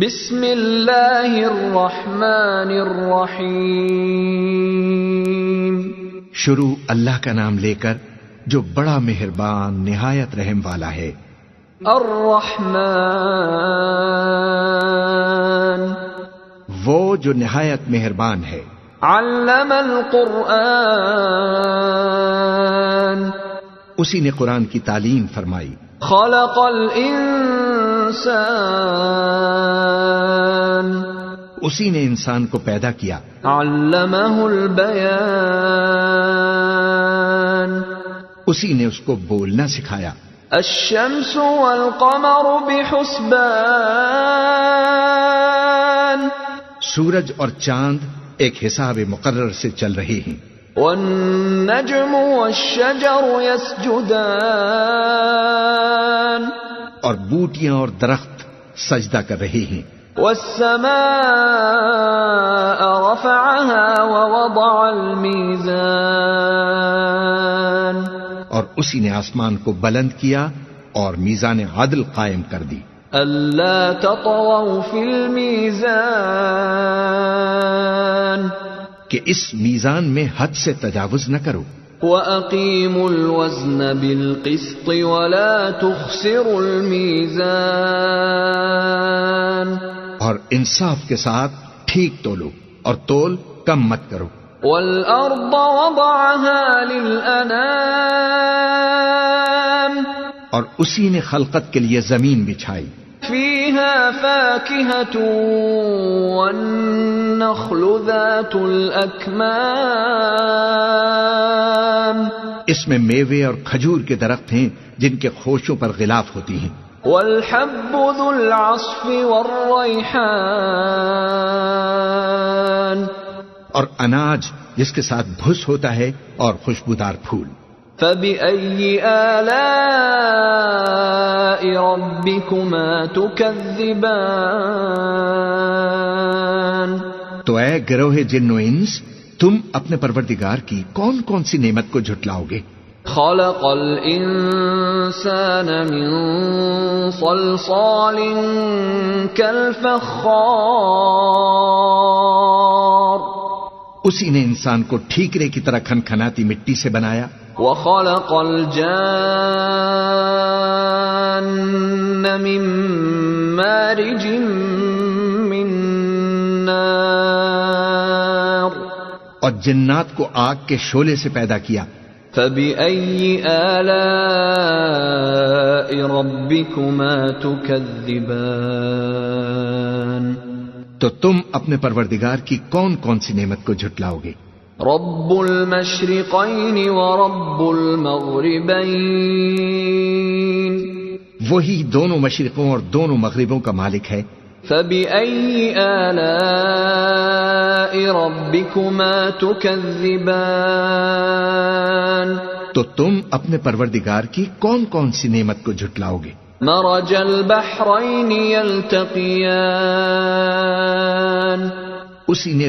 بسم اللہ الرحمن الرحیم، شروع اللہ کا نام لے کر جو بڑا مہربان نہایت رحم والا ہے۔ الرحمن، وہ جو نہایت مہربان ہے۔ علم القرآن، اسی نے قرآن کی تعلیم فرمائی۔ خلق الانسان، اسی نے انسان کو پیدا کیا۔ علمہ البیان، اسی نے اس کو بولنا سکھایا۔ الشمس والقمر بحسبان، سورج اور چاند ایک حساب مقرر سے چل رہے ہیں۔ والنجم والشجر يسجدان، اور بوٹیاں اور درخت سجدہ کر رہے ہیں۔ والسماء رفعها ووضع الميزان، اور اسی نے آسمان کو بلند کیا اور میزان عدل قائم کر دی۔ ألا تطغوا في الميزان، کہ اس میزان میں حد سے تجاوز نہ کرو۔ وَأَقِيمُوا الْوَزْنَ بِالْقِسْطِ وَلَا تُخْسِرُوا الْمِيزَانَ، اور انصاف کے ساتھ ٹھیک تولو اور تول کم مت کرو۔ وَالْأَرْضَ وَضَعَهَا لِلْأَنَامِ، اور اسی نے خلقت کے لیے زمین بچھائی۔ فِيهَا فَاكِهَةٌ وَالنَّخْلُ ذَاتُ الْأَكْمَامِ، اس میں میوے اور کھجور کے درخت ہیں جن کے خوشوں پر غلاف ہوتی ہیں۔ وَالْحَبُّ ذُو الْعَصْفِ وَالرَّيْحَانِ، اور اناج جس کے ساتھ بھس ہوتا ہے اور خوشبودار پھول۔ فَبِأَيِّ آلَاءِ رَبِّكُمَا تُكَذِّبَانِ، تو اے گروہ جن و انس، تم اپنے پروردگار کی کون کون سی نعمت کو جھٹلاؤ گے؟ خَلَقَ الْإِنسَانَ مِنْ صَلْصَالٍ كَالْفَخَّارِ، اسی نے انسان کو ٹھیکرے کی طرح کھنکھناتی مٹی سے بنایا۔ وَخَلَقَ الْجَانَّ مِن مَّارِجٍ مِّن نَّارٍ، اور جنات کو آگ کے شعلے سے پیدا کیا۔ فَبِأَيِّ آلَاءِ رَبِّكُمَا تُكَذِّبَانِ، تو تم اپنے پروردگار کی کون کون سی نعمت کو جھٹلاؤ گے؟ رب المشرقین ورب المغربین، وہی دونوں مشرقوں اور دونوں مغربوں کا مالک ہے۔ فَبِأَيِّ آلَاءِ رَبِّكُمَا تُكَذِّبَانِ، تو تم اپنے پروردگار کی کون کون سی نعمت کو جھٹلاؤ گے؟ مرج البحرین یلتقیان، اسی نے